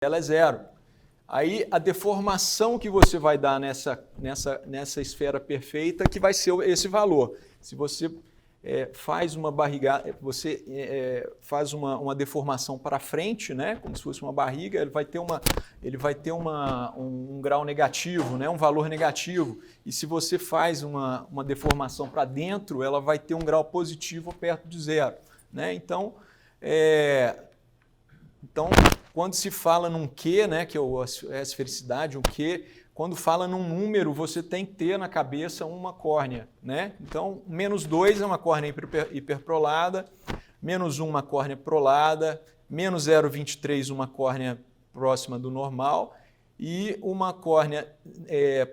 ela é zero. Aí a deformação que você vai dar nessa esfera perfeita que vai ser esse valor. Se você faz uma barriga, faz uma deformação para frente, né, como se fosse uma barriga, ele vai ter um grau negativo, né, um valor negativo. E se você faz uma deformação para dentro, ela vai ter um grau positivo perto de zero, né? Então, quando se fala num Q, né, que é a esfericidade, um Q, quando fala num número, você tem que ter na cabeça uma córnea, né? Então, -2 é uma córnea hiperprolada, -1 uma córnea prolada, -0,23 uma córnea próxima do normal e uma córnea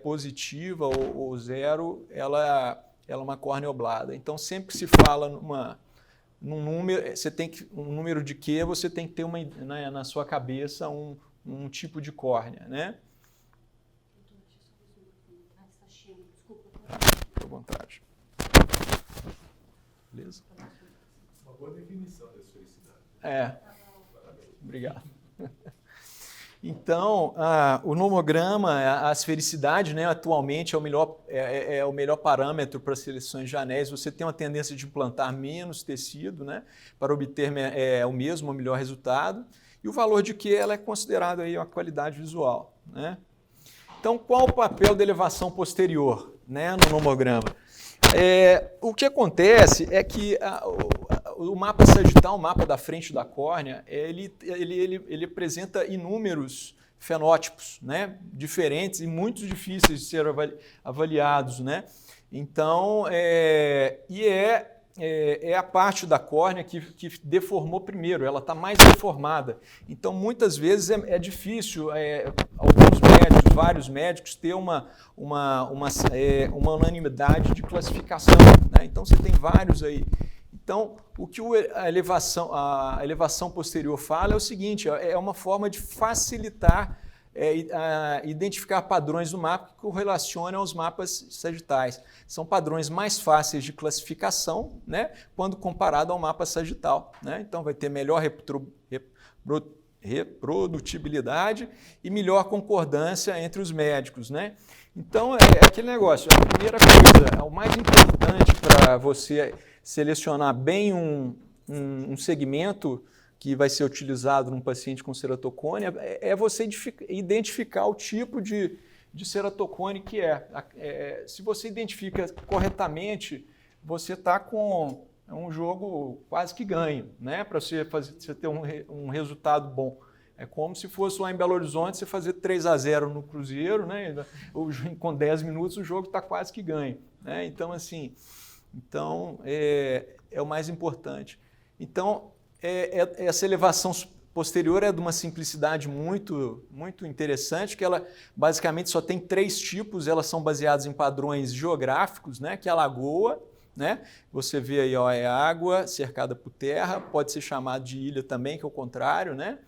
positiva ou zero, ela é uma córnea oblada. Então, sempre que se fala num número, um número de Q, você tem que ter na sua cabeça um tipo de córnea, né? Fique à vontade. Beleza? Uma boa definição da esfericidade. Obrigado. Então, o nomograma, a esfericidade, né, atualmente é o melhor parâmetro para seleções de anéis. Você tem uma tendência de implantar menos tecido, né, para obter o mesmo ou melhor resultado. E o valor de Q ela é considerado aí uma qualidade visual, né? Então, qual o papel da elevação posterior, né, no nomograma? O que acontece é que o mapa sagital, o mapa da frente da córnea, ele apresenta inúmeros fenótipos, né, diferentes e muito difíceis de ser avaliados, né? Então, é a parte da córnea que deformou primeiro, ela está mais deformada. Então, muitas vezes é difícil, alguns médicos, vários médicos, ter uma unanimidade de classificação, né? Então, você tem vários aí. Então, o que a elevação posterior fala é o seguinte, é uma forma de facilitar identificar padrões do mapa que correlacionam aos mapas sagitais. São padrões mais fáceis de classificação, né, quando comparado ao mapa sagital, né? Então, vai ter melhor reprodutibilidade e melhor concordância entre os médicos, né? Então, é aquele negócio, a primeira coisa, o mais importante para você selecionar bem um segmento que vai ser utilizado num paciente com ceratocone é você identificar o tipo de ceratocone que é. Se você identifica corretamente, você está com um jogo quase que ganho, né? Para você ter um resultado bom. É como se fosse lá em Belo Horizonte você fazer 3-0 no Cruzeiro, né? Com 10 minutos o jogo está quase que ganho, né? Então, assim, é o mais importante. Então, essa elevação posterior é de uma simplicidade muito, muito interessante, que ela basicamente só tem 3 tipos, elas são baseadas em padrões geográficos, né? Que é a lagoa, né? Você vê aí, ó, é água cercada por terra, pode ser chamado de ilha também, que é o contrário, né?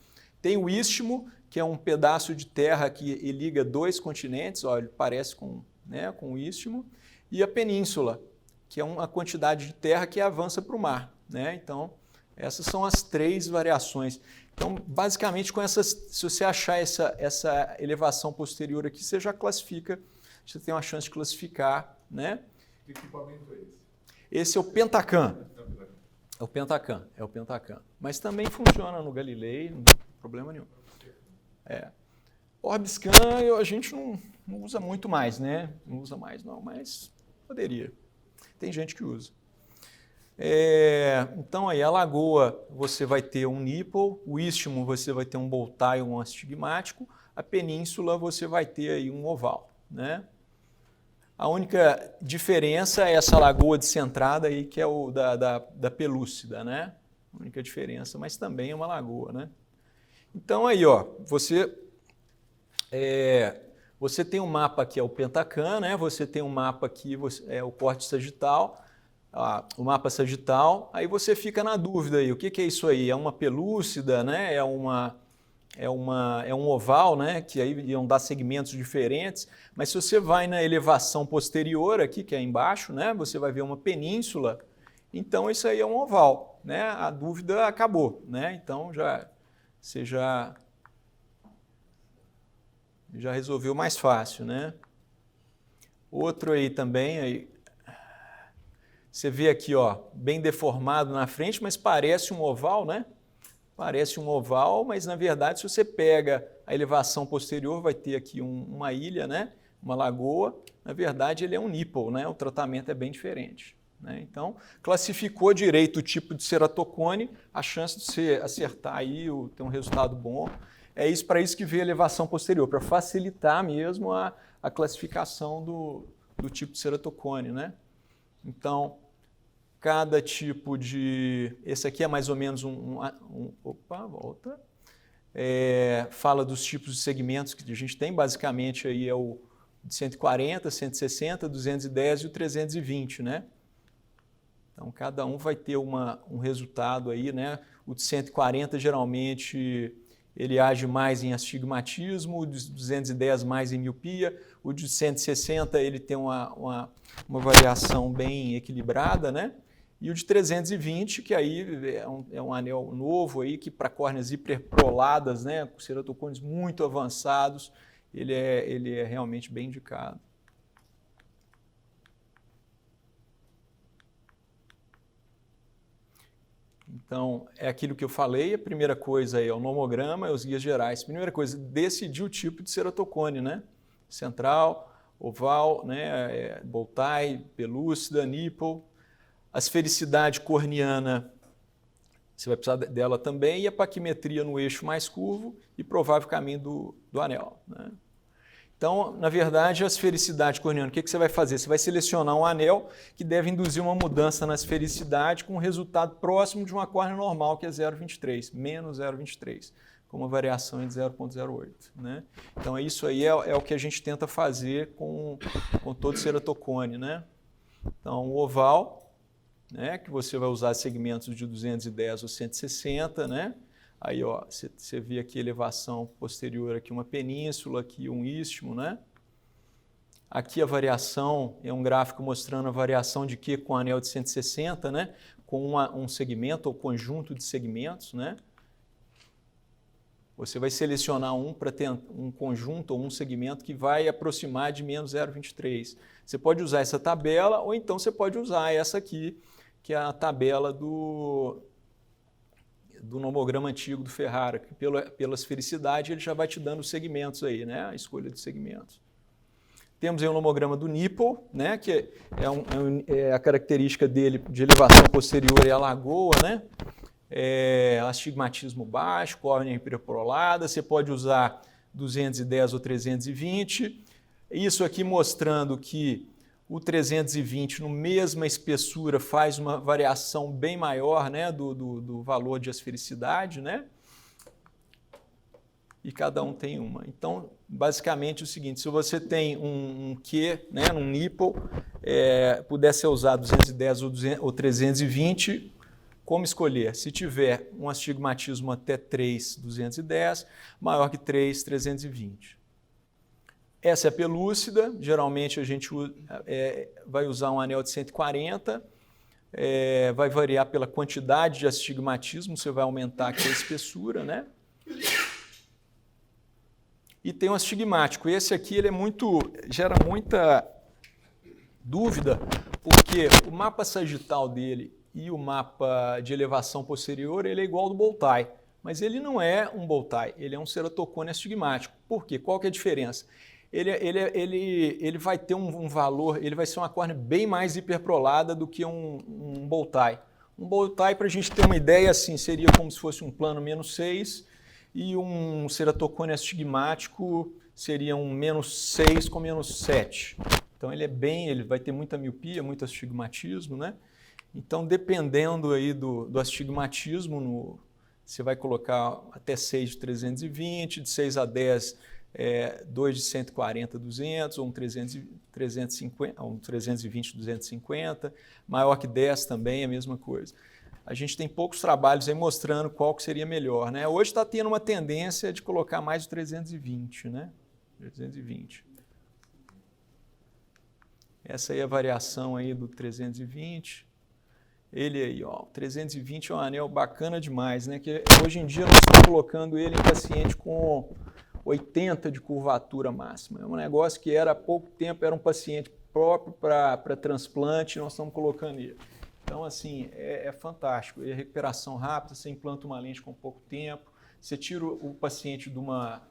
Tem o istmo, que é um pedaço de terra que liga 2 continentes, ó, ele parece com o istmo, e a península, que é uma quantidade de terra que avança para o mar, né? Então, essas são as 3 variações. Então, basicamente, se você achar essa elevação posterior aqui, você já classifica, você tem uma chance de classificar, né? Que equipamento é esse? Esse é o Pentacan. É o Pentacan. Mas também funciona no Galilei, não tem problema nenhum. Orbiscan a gente não usa muito mais, né? Não usa mais não, mas poderia. Tem gente que usa. Então, aí a lagoa você vai ter um nipple, o istmo você vai ter um boltaio, um astigmático, a península você vai ter aí um oval, né? A única diferença é essa lagoa descentrada aí, que é o da pelúcida, né? A única diferença, mas também é uma lagoa, né? Então, aí, ó, você tem um mapa que é o Pentacan, né? Você tem um mapa aqui, é o corte sagital, o mapa sagital, aí você fica na dúvida aí, o que é isso aí? É uma pelúcida, né? É um oval, né? Que aí iam dar segmentos diferentes, mas se você vai na elevação posterior aqui, que é embaixo, né? Você vai ver uma península, então isso aí é um oval, né? A dúvida acabou, né? Então você já já resolveu mais fácil, né? Outro aí também, aí, você vê aqui, ó, bem deformado na frente, mas parece um oval, né? Parece um oval, mas na verdade, se você pega a elevação posterior, vai ter aqui uma ilha, né? Uma lagoa. Na verdade, ele é um nipple, né? O tratamento é bem diferente, né? Então, classificou direito o tipo de ceratocone, a chance de você acertar aí, ter um resultado bom. É isso, para isso que veio a elevação posterior, para facilitar mesmo a classificação do tipo de ceratocone, né? Então, cada tipo de... Esse aqui é mais ou menos opa, volta. Fala dos tipos de segmentos que a gente tem, basicamente aí é o de 140, 160, 210 e o 320, né? Então, cada um vai ter um resultado aí, né? O de 140, geralmente, ele age mais em astigmatismo, o de 210 mais em miopia, o de 160 ele tem uma variação bem equilibrada, né? E o de 320, que aí é um anel novo aí, que para córneas hiperproladas, né, com ceratocones muito avançados, ele é realmente bem indicado. Então, é aquilo que eu falei, a primeira coisa é o nomograma, é os guias gerais. Primeira coisa, decidir o tipo de ceratocone, né? Central, oval, né? Bow-tie, pelúcida, nipple. A esfericidade corneana, você vai precisar dela também, e a paquimetria no eixo mais curvo e provável caminho do anel, né? Então, na verdade, a esfericidade corneana, o que você vai fazer? Você vai selecionar um anel que deve induzir uma mudança na esfericidade com um resultado próximo de uma córnea normal, que é 0,23, menos 0,23, com uma variação de 0,08. Né? Então, isso aí é o que a gente tenta fazer com todo ceratocone. Né? Então, o oval, né, que você vai usar segmentos de 210 ou 160, né? Aí, ó, você vê aqui a elevação posterior, aqui uma península, aqui um istmo, né? Aqui a variação, é um gráfico mostrando a variação de Q com anel de 160, né? Com um segmento ou conjunto de segmentos, né? Você vai selecionar para ter um conjunto ou um segmento que vai aproximar de menos 0,23. Você pode usar essa tabela ou então você pode usar essa aqui, que é a tabela do nomograma antigo do Ferrara, que pela esfericidade ele já vai te dando os segmentos aí, né? A escolha de segmentos. Temos aí o nomograma do nipple, né? Que é a característica dele de elevação posterior é a lagoa, né? Astigmatismo baixo, córnea hiperprolada, você pode usar 210 ou 320. Isso aqui mostrando que o 320, no mesma espessura, faz uma variação bem maior, né, do valor de esfericidade, né? E cada um tem uma. Então, basicamente é o seguinte, se você tem um Q, né, um nipple, puder ser usado 210 ou 320, como escolher? Se tiver um astigmatismo até 3, 210, maior que 3, 320. Essa é a pelúcida, geralmente a gente vai usar um anel de 140, vai variar pela quantidade de astigmatismo, você vai aumentar aqui a espessura, né? E tem um astigmático, esse aqui ele gera muita dúvida, porque o mapa sagital dele e o mapa de elevação posterior ele é igual ao do bow-tie, mas ele não é um bow-tie, ele é um ceratocone astigmático. Por quê? Qual que é a diferença? Ele vai ter um valor, ele vai ser uma córnea bem mais hiperprolada do que um bow-tie. Um bow-tie, para a gente ter uma ideia, assim, seria como se fosse um plano menos 6 e um ceratocone astigmático seria um menos 6 com menos 7. Então ele vai ter muita miopia, muito astigmatismo, né? Então, dependendo aí do astigmatismo, você vai colocar até 6 de 320, de 6 a 10, 2 de 140, 200, ou um 350, ou um 320, 250, maior que 10 também é a mesma coisa. A gente tem poucos trabalhos aí mostrando qual que seria melhor, né? Hoje está tendo uma tendência de colocar mais de 320, né? 320. Essa aí é a variação aí do 320. Ele aí, ó, 320 é um anel bacana demais, né? Que hoje em dia nós estamos colocando ele em paciente com 80 de curvatura máxima. É um negócio que há pouco tempo era um paciente próprio para transplante, nós estamos colocando ele. Então, assim, é fantástico. E a recuperação rápida, você implanta uma lente com pouco tempo, você tira o paciente de uma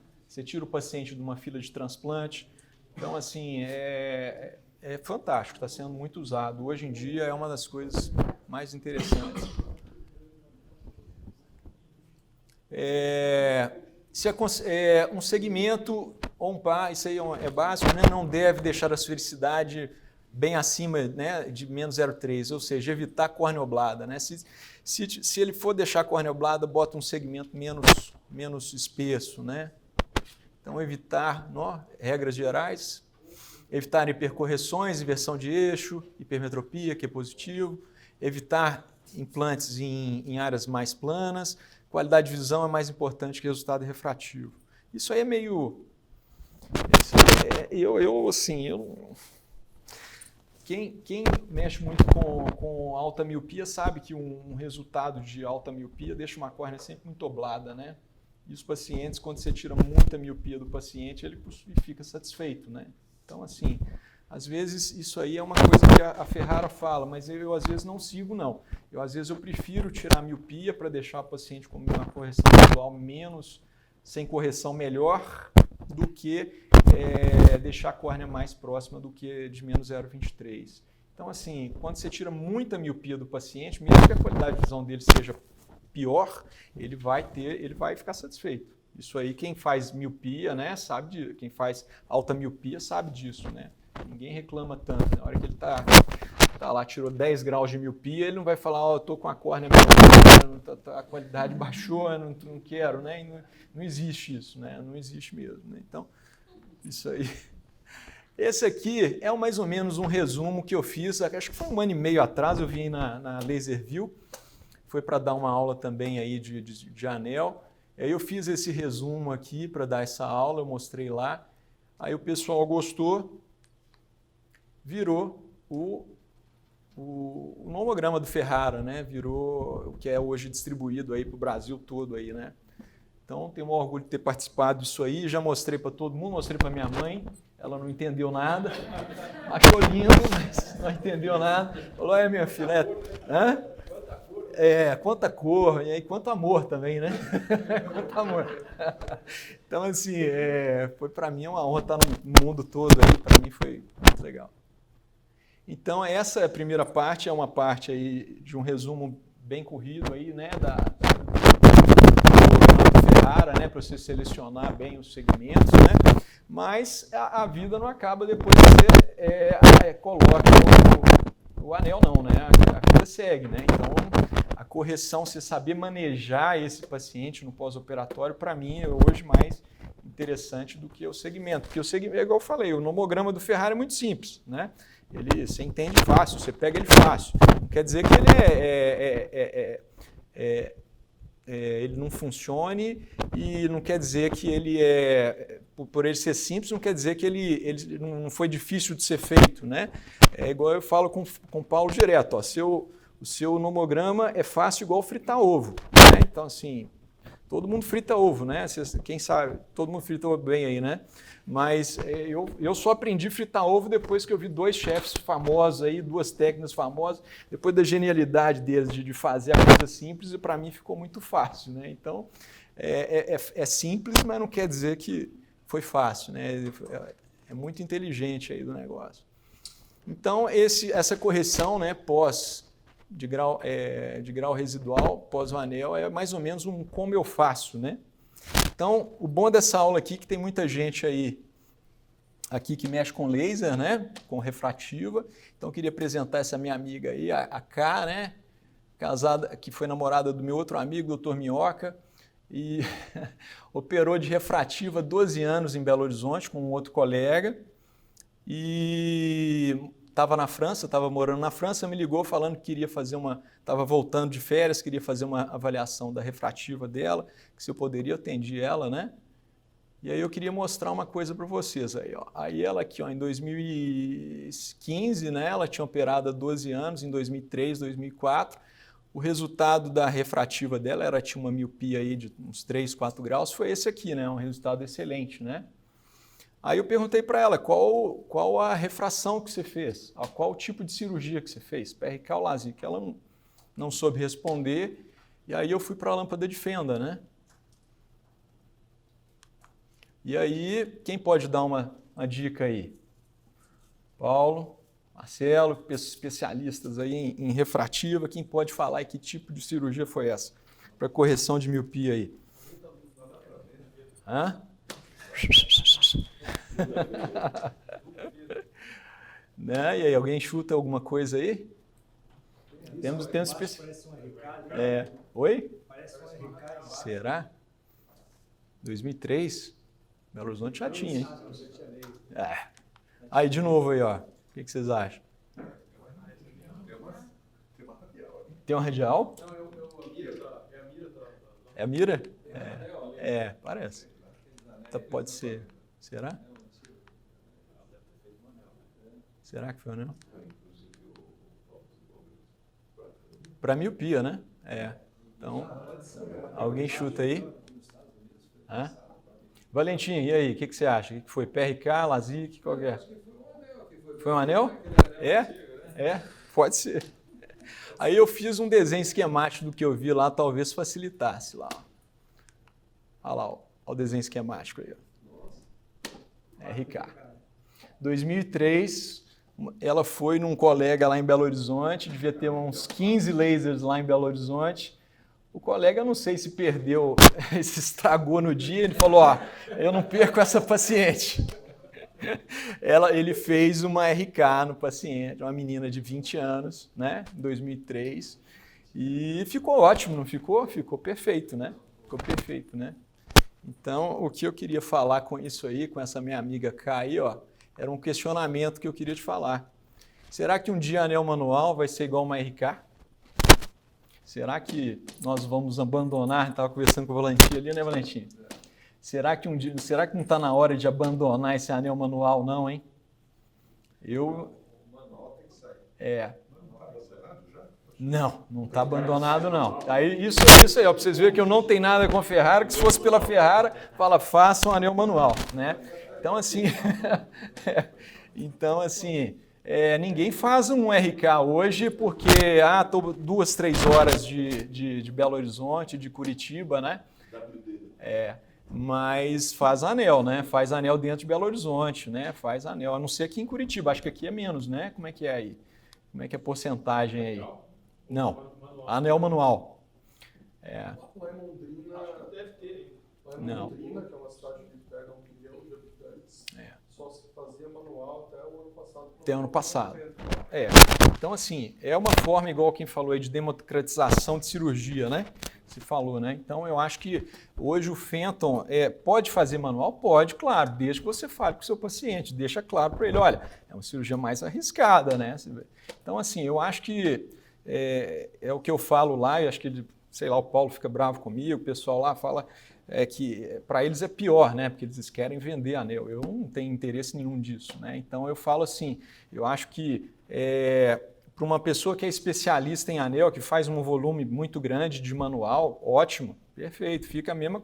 fila de transplante. Então, assim, é fantástico, está sendo muito usado. Hoje em dia é uma das coisas mais interessantes. Um segmento ou um par, isso aí é básico, né? Não deve deixar a esfericidade bem acima, né, de menos 0,3, ou seja, evitar córnea oblada. Né? Se ele for deixar córnea oblada, bota um segmento menos espesso. Né? Então, evitar, regras gerais, evitar hipercorreções, inversão de eixo, hipermetropia, que é positivo, evitar implantes em áreas mais planas, qualidade de visão é mais importante que resultado refrativo. Isso aí é meio... Quem mexe muito com alta miopia sabe que um resultado de alta miopia deixa uma córnea sempre muito oblada, né? E os pacientes, quando você tira muita miopia do paciente, ele fica satisfeito, né? Então, assim, às vezes isso aí é uma coisa que a Ferrara fala, mas eu às vezes não sigo, não. Às vezes eu prefiro tirar a miopia para deixar o paciente com uma correção visual sem correção melhor, do que deixar a córnea mais próxima do que de menos 0,23. Então, assim, quando você tira muita miopia do paciente, mesmo que a qualidade de visão dele seja pior, ele vai ficar satisfeito. Isso aí, quem faz miopia, né, sabe quem faz alta miopia sabe disso, né? Ninguém reclama tanto. Na hora que ele tá lá, tirou 10 graus de miopia, ele não vai falar, eu tô com a córnea menor, a qualidade baixou, eu não quero, né? Não existe isso, né? Não existe mesmo, né? Então, isso aí. Esse aqui é mais ou menos um resumo que eu fiz, acho que foi 1 ano e meio atrás, eu vim na LaserView, foi para dar uma aula também aí de anel. Aí eu fiz esse resumo aqui para dar essa aula, eu mostrei lá. Aí o pessoal gostou, virou o nomograma do Ferrara, né? Virou o que é hoje distribuído aí para o Brasil todo aí, né? Então, tenho um orgulho de ter participado disso aí, já mostrei para todo mundo, mostrei para minha mãe, ela não entendeu nada, achou lindo, mas não entendeu nada. Falou, minha filha, quanta cor, e aí quanto amor também, né? Quanto amor. Então, assim, foi para mim uma honra estar no mundo todo aí, para mim foi muito legal. Então, essa primeira parte é uma parte aí de um resumo bem corrido aí, né, Ferrara, né, para você selecionar bem os segmentos, né? Mas a vida não acaba depois que você coloca o anel, não, né? A vida segue, né? Então, a correção, você saber manejar esse paciente no pós-operatório, para mim, é hoje mais interessante do que o segmento. Porque o segmento, igual eu falei, o nomograma do Ferrara é muito simples, né? Você entende fácil, você pega ele fácil. Não quer dizer que ele não funcione, e não quer dizer que ele por ele ser simples, não quer dizer que ele não foi difícil de ser feito, né? É igual eu falo com o Paulo direto, ó, o seu nomograma é fácil igual fritar ovo, né? Então, assim, todo mundo frita ovo, né? Quem sabe, todo mundo frita ovo bem aí, né? Mas eu só aprendi a fritar ovo depois que eu vi 2 chefes famosos aí, 2 técnicas famosas, depois da genialidade deles de fazer a coisa simples, e para mim ficou muito fácil, né? Então, é simples, mas não quer dizer que foi fácil, né? É muito inteligente aí do negócio. Então, essa correção, né, de grau residual, pós o anel, é mais ou menos como eu faço, né? Então, o bom dessa aula aqui é que tem muita gente aí aqui que mexe com laser, né? Com refrativa. Então, eu queria apresentar essa minha amiga aí, a Ká, né? Casada, que foi namorada do meu outro amigo, Dr. Minhoca, e operou de refrativa 12 anos em Belo Horizonte com um outro colega, e estava morando na França, me ligou falando que queria fazer estava voltando de férias, queria fazer uma avaliação da refrativa dela, que se eu poderia, eu atendi ela, né? E aí eu queria mostrar uma coisa para vocês aí, ó. Aí ela aqui, ó, em 2015, né, ela tinha operado há 12 anos, em 2003, 2004, O resultado da refrativa dela tinha uma miopia aí de uns 3, 4 graus, foi esse aqui, né? Um resultado excelente, né? Aí eu perguntei para ela qual a refração que você fez, qual o tipo de cirurgia que você fez, PRK ou LASIK. Ela não soube responder, e aí eu fui para a lâmpada de fenda, né? E aí, quem pode dar uma dica aí? Paulo, Marcelo, especialistas aí em refrativa, quem pode falar e que tipo de cirurgia foi essa? Para correção de miopia aí. Hã? Né? E aí, alguém chuta alguma coisa aí? Temos Oi? Será? 2003? Belo Horizonte já tinha, hein? Aí, de novo aí, ó. O que vocês acham? Tem um radial? É a mira? Parece. Pode ser. Será? Será que foi o anel? Para miopia, né? Então, alguém chuta aí? Hã? Valentim, e aí? O que você acha? O que foi? PRK, LASIK, qual que é? Foi um anel? Pode ser. Aí eu fiz um desenho esquemático do que eu vi lá, talvez facilitasse lá. Olha lá, olha o desenho esquemático aí. RK. 2003, ela foi num colega lá em Belo Horizonte, devia ter uns 15 lasers lá em Belo Horizonte. O colega, não sei se perdeu, se estragou no dia, ele falou, eu não perco essa paciente. Ele fez uma RK no paciente, uma menina de 20 anos, né, em 2003, e ficou ótimo, não ficou? Ficou perfeito, né? Ficou perfeito, né? Então, o que eu queria falar com isso aí, com essa minha amiga K aí, era um questionamento que eu queria te falar. Será que um dia anel manual vai ser igual uma RK? Será que nós vamos abandonar? Estava conversando com o Valentim ali, né, Valentim? Será que não está na hora de abandonar esse anel manual, não, hein? O manual tem que sair. Não está abandonado, não. Aí, isso aí, para vocês verem que eu não tenho nada com a Ferrara, que se fosse pela Ferrara, faça um anel manual, né? Então, assim, ninguém faz um RK hoje porque, estou 2, 3 horas de Belo Horizonte, de Curitiba, né? Mas faz anel, né? Faz anel dentro de Belo Horizonte, né? Faz anel, a não ser aqui em Curitiba, acho que aqui é menos, né? Como é que é aí? Como é que é a porcentagem aí? Não, anel manual. Lá em Londrina, deve ter. Lá em Londrina, que é uma cidade que pega 1 milhão de habitantes, só se fazia manual até o ano passado. Até o ano passado. Então, assim, é uma forma, igual quem falou aí, de democratização de cirurgia, né? Se falou, né? Então, eu acho que hoje o Fenton pode fazer manual? Pode, claro, desde que você fale com o seu paciente, deixa claro para ele, olha, é uma cirurgia mais arriscada, né? Então, assim, eu acho que é o que eu falo lá, e acho que, sei lá, o Paulo fica bravo comigo, o pessoal lá fala que para eles é pior, né? Porque eles querem vender anel. Eu não tenho interesse nenhum disso, né? Então eu falo assim, eu acho que para uma pessoa que é especialista em anel, que faz um volume muito grande de manual, ótimo, perfeito, fica a mesma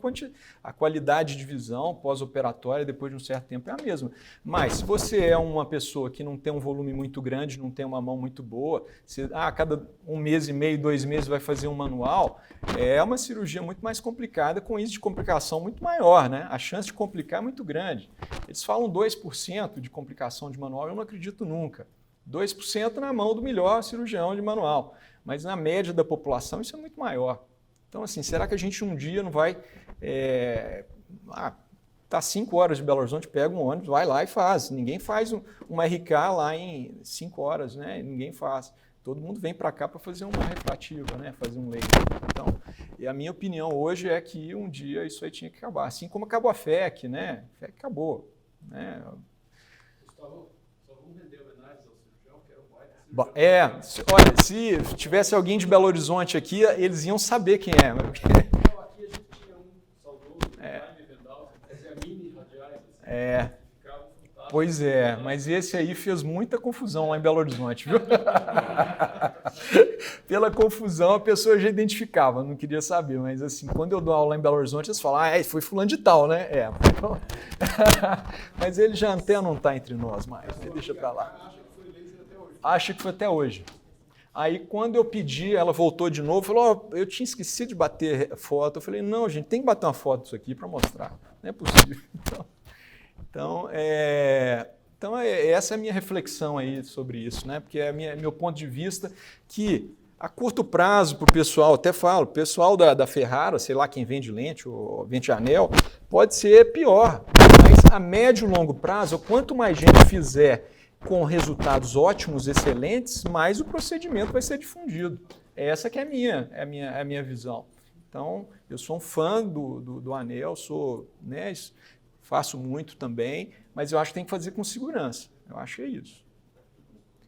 a qualidade de visão pós-operatória depois de um certo tempo é a mesma. Mas se você é uma pessoa que não tem um volume muito grande, não tem uma mão muito boa, a cada 1 mês e meio, 2 meses vai fazer um manual, é uma cirurgia muito mais complicada, com índice de complicação muito maior, né? A chance de complicar é muito grande. Eles falam 2% de complicação de manual, eu não acredito nunca. 2% na mão do melhor cirurgião de manual, mas na média da população isso é muito maior. Então, assim, será que a gente um dia não vai... Tá 5 horas de Belo Horizonte, pega um ônibus, vai lá e faz. Ninguém faz uma RK lá em 5 horas, né? Ninguém faz. Todo mundo vem para cá para fazer uma refrativa, né? Fazer um laser. Então, e a minha opinião hoje é que um dia isso aí tinha que acabar. Assim como acabou a FEC, né? A FEC acabou, né? Olha, se tivesse alguém de Belo Horizonte aqui, eles iam saber quem é. Aqui a gente tinha um saudoso, Jaime Vendal, que fazia mini radiais, ficavam fantásticos. Pois é, mas esse aí fez muita confusão lá em Belo Horizonte, viu? Pela confusão a pessoa já identificava, não queria saber, mas assim, quando eu dou aula lá em Belo Horizonte, eles falam, foi fulano de tal, né? Mas ele já até não está entre nós mais, né? Deixa pra lá. Acha que foi até hoje. Aí quando eu pedi, ela voltou de novo, falou, eu tinha esquecido de bater foto. Eu falei, não, gente, tem que bater uma foto disso aqui para mostrar, não é possível. Então, essa é a minha reflexão aí sobre isso, né? Porque é meu ponto de vista que a curto prazo para o pessoal, até falo, o pessoal da Ferrara, sei lá quem vende lente ou vende anel, pode ser pior, mas a médio e longo prazo, quanto mais gente fizer com resultados ótimos, excelentes, mais o procedimento vai ser difundido. Essa que é a minha visão. Então, eu sou um fã do anel, né, faço muito também, mas eu acho que tem que fazer com segurança. Eu acho que é isso.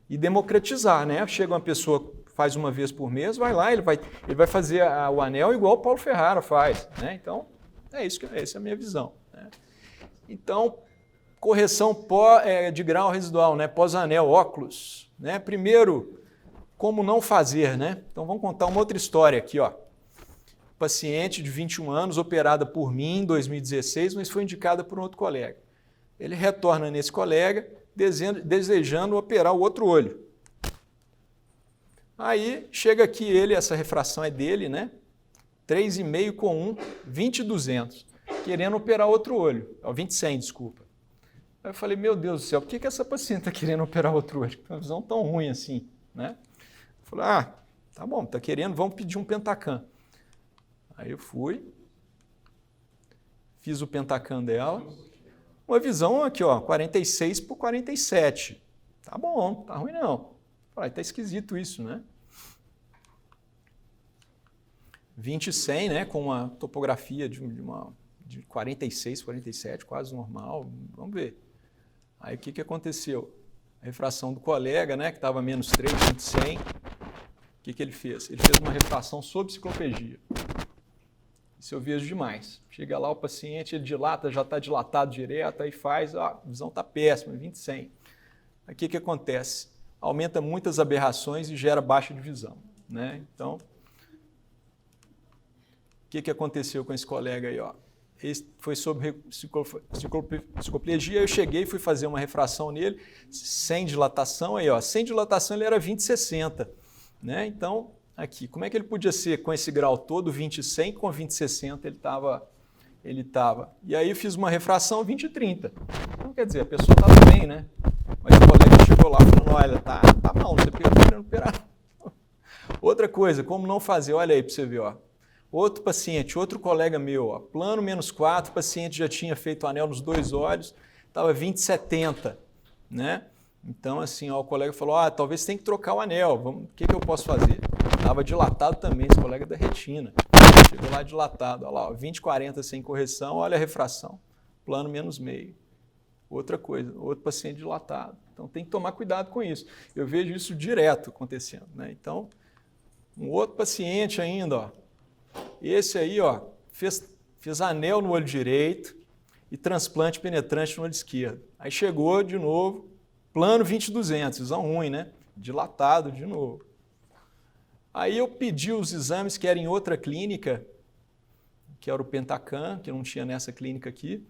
E democratizar, né? Chega uma pessoa, faz uma vez por mês, vai lá, ele vai fazer o anel igual o Paulo Ferrara faz, né? Então, essa é a minha visão, né? Então, correção de grau residual, né? Pós-anel, óculos, né? Primeiro, como não fazer, né? Então, vamos contar uma outra história aqui, ó. Paciente de 21 anos, operada por mim em 2016, mas foi indicada por um outro colega. Ele retorna nesse colega, desejando operar o outro olho. Aí, chega aqui essa refração é dele, né? 3,5 com 1, 20,200, querendo operar outro olho. 20,100, desculpa. Aí eu falei, meu Deus do céu, por que essa paciente está querendo operar outro olho? Uma visão tão ruim assim, né? Eu falei, tá bom, está querendo, vamos pedir um Pentacam. Aí eu fui, fiz o Pentacam dela, uma visão aqui, ó, 46 por 47. Tá bom, tá ruim não. Falei, tá esquisito isso, né? 20/100, né, com uma topografia de 46, 47, quase normal, vamos ver. Aí o que aconteceu? A refração do colega, né, que estava menos 3, 20/100, o que ele fez? Ele fez uma refração sob ciclopegia. Isso eu vejo demais. Chega lá o paciente, ele dilata, já está dilatado direto, aí faz, a visão está péssima, 20/100. Aí o que acontece? Aumenta muitas aberrações e gera baixa de visão, né? Então, o que aconteceu com esse colega aí, ó? Esse foi sobre cicloplegia, eu cheguei e fui fazer uma refração nele, sem dilatação, aí, ó, sem dilatação ele era 20/60, né? Então, aqui, como é que ele podia ser com esse grau todo, 20/100, com 20/60 ele estava. E aí eu fiz uma refração 20/30. Então, quer dizer, a pessoa estava bem, né? Mas o colega chegou lá falando, olha, tá mal, você querendo operar. Outra coisa, como não fazer, olha aí para você ver, ó. Outro paciente, outro colega meu, ó, plano -4, o paciente já tinha feito anel nos 2 olhos, estava 20/70, né? Então, assim, ó, o colega falou, talvez tem que trocar o anel, o que eu posso fazer? Estava dilatado também, esse colega da retina. Chegou lá dilatado, olha lá, 20/40 sem correção, olha a refração, plano -0,5. Outra coisa, outro paciente dilatado. Então tem que tomar cuidado com isso. Eu vejo isso direto acontecendo, né? Então, um outro paciente ainda, ó, esse aí, ó, fez anel no olho direito e transplante penetrante no olho esquerdo. Aí chegou de novo, plano 20/200, visão ruim, né? Dilatado de novo. Aí eu pedi os exames que eram em outra clínica, que era o Pentacam, que não tinha nessa clínica aqui.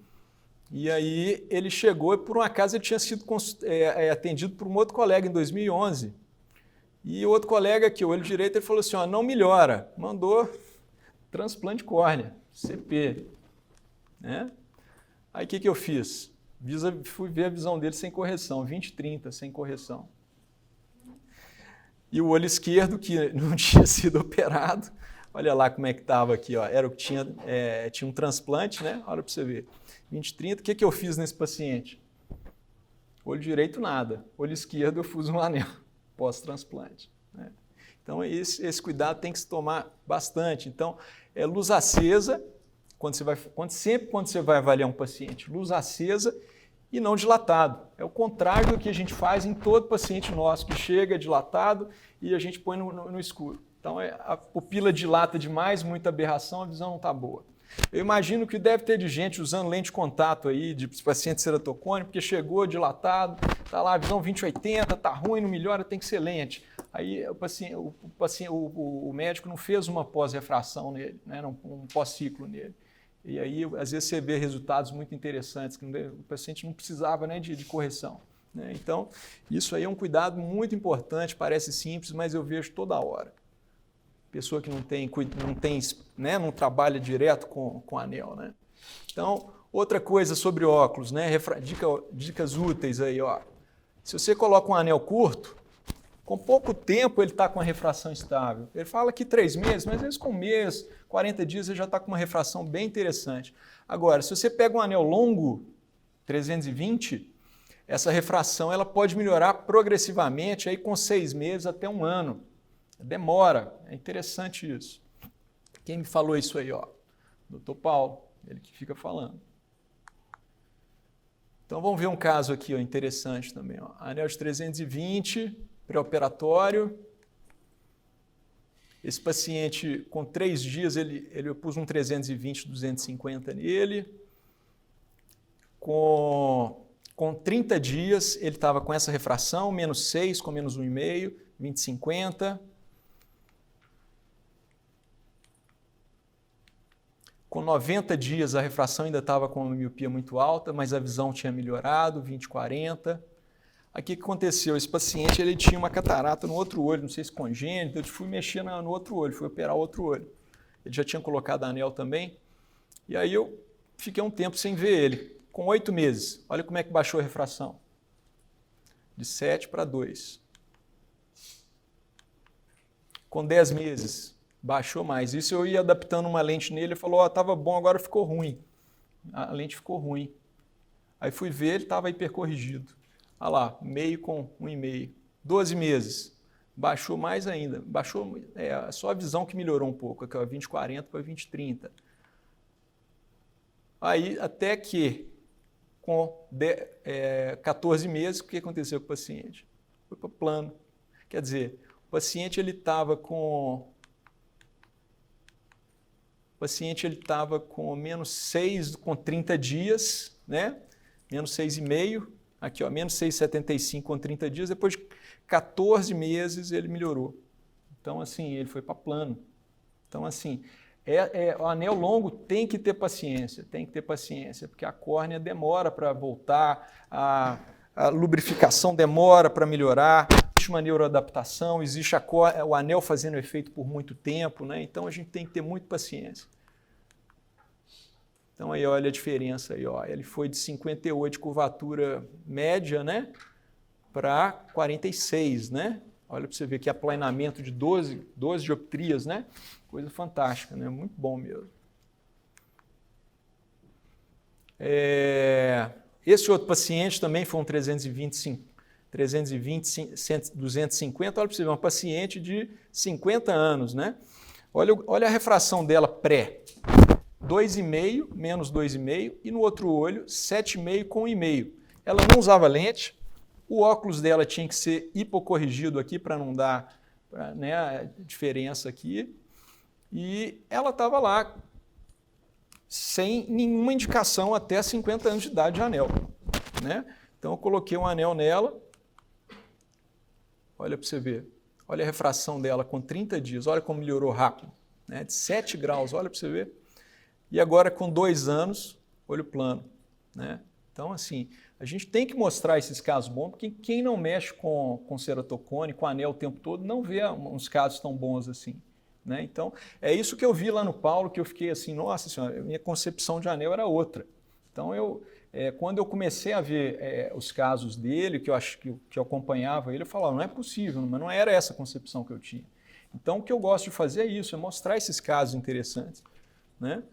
E aí ele chegou e por um acaso ele tinha sido atendido por um outro colega em 2011. E o outro colega aqui, o olho direito, ele falou assim, ó, não melhora, mandou transplante de córnea, CP. Né? Aí o que eu fiz? Fui ver a visão dele sem correção, 20/30 sem correção. E o olho esquerdo, que não tinha sido operado, olha lá como é que estava aqui, ó, era o que tinha um transplante, né? Olha para você ver. 20/30, o que eu fiz nesse paciente? Olho direito, nada. Olho esquerdo, eu fiz um anel pós-transplante. Né? Então, esse cuidado tem que se tomar bastante. Então, luz acesa, sempre quando você vai avaliar um paciente, luz acesa e não dilatado. É o contrário do que a gente faz em todo paciente nosso, que chega dilatado e a gente põe no escuro. Então, a pupila dilata demais, muita aberração, a visão não está boa. Eu imagino que deve ter de gente usando lente de contato aí, de paciente ceratocônico, porque chegou dilatado, está lá, visão 20/80, está ruim, não melhora, tem que ser lente. Aí o médico não fez uma pós-refração nele, né, um pós-ciclo nele. E aí, às vezes, você vê resultados muito interessantes, que o paciente não precisava, né, de correção. Né? Então, isso aí é um cuidado muito importante, parece simples, mas eu vejo toda hora. Pessoa que não trabalha direto com anel. Né? Então, outra coisa sobre óculos, né? Dicas úteis aí. Ó. Se você coloca um anel curto, com pouco tempo ele está com a refração estável. Ele fala que 3 meses, mas às vezes com 1 mês, 40 dias ele já está com uma refração bem interessante. Agora, se você pega um anel longo, 320, essa refração ela pode melhorar progressivamente aí com 6 meses até 1 ano. Demora, é interessante isso. Quem me falou isso aí? Ó? Dr. Paulo, ele que fica falando. Então vamos ver um caso aqui ó, interessante também. Ó. Anel de 320, pré-operatório. Esse paciente, com 3 dias, eu pus um 320, 250 nele. Com 30 dias, ele estava com essa refração, menos 6, com menos 1,5, 20/50. Com 90 dias, a refração ainda estava com uma miopia muito alta, mas a visão tinha melhorado, 20/40. Aqui o que aconteceu? Esse paciente ele tinha uma catarata no outro olho, não sei se congênita, eu fui mexer no outro olho, fui operar o outro olho. Ele já tinha colocado anel também, e aí eu fiquei um tempo sem ver ele. Com 8 meses, olha como é que baixou a refração. De 7 para 2. Com 10 meses, baixou mais. Isso eu ia adaptando uma lente nele, ele falou, estava bom, agora ficou ruim. A lente ficou ruim. Aí fui ver, ele estava hipercorrigido. Olha lá, meio com 1,5. 12 meses, baixou mais ainda. Baixou, só a visão que melhorou um pouco, aqui, 20/40 para 20/30. Aí, até que, com 14 meses, o que aconteceu com o paciente? Foi para o plano. Quer dizer, o paciente ele estava com menos 6 com 30 dias, né? Menos 6,5. Aqui, ó, menos 6,75 com 30 dias, depois de 14 meses ele melhorou. Então, assim, ele foi para plano. Então, assim, o anel longo tem que ter paciência, porque a córnea demora para voltar, a lubrificação demora para melhorar, existe uma neuroadaptação, existe o anel fazendo efeito por muito tempo, né? Então a gente tem que ter muita paciência. Então aí olha a diferença aí, ó. Ele foi de 58 de curvatura média, né, para 46, né? Olha para você ver que aplanamento de 12 dioptrias, né? Coisa fantástica, né? Muito bom mesmo. Esse outro paciente também foi um 250, olha para você ver, uma paciente de 50 anos, né? Olha a refração dela pré. 2,5, menos 2,5, e no outro olho, 7,5 com 1,5. Ela não usava lente, o óculos dela tinha que ser hipocorrigido aqui para não dar né, a diferença aqui, e ela estava lá sem nenhuma indicação até 50 anos de idade de anel. Né? Então eu coloquei um anel nela, olha para você ver, olha a refração dela com 30 dias, olha como melhorou rápido, né? De 7 graus, olha para você ver. E agora com 2 anos, olho plano. Né? Então, assim, a gente tem que mostrar esses casos bons, porque quem não mexe com ceratocone, com anel o tempo todo, não vê uns casos tão bons assim. Né? Então, é isso que eu vi lá no Paulo, que eu fiquei assim, nossa senhora, minha concepção de anel era outra. Então, quando eu comecei a ver os casos dele, que eu acho que eu acompanhava ele, eu falava, não é possível, mas não era essa a concepção que eu tinha. Então, o que eu gosto de fazer é isso, é mostrar esses casos interessantes. Né?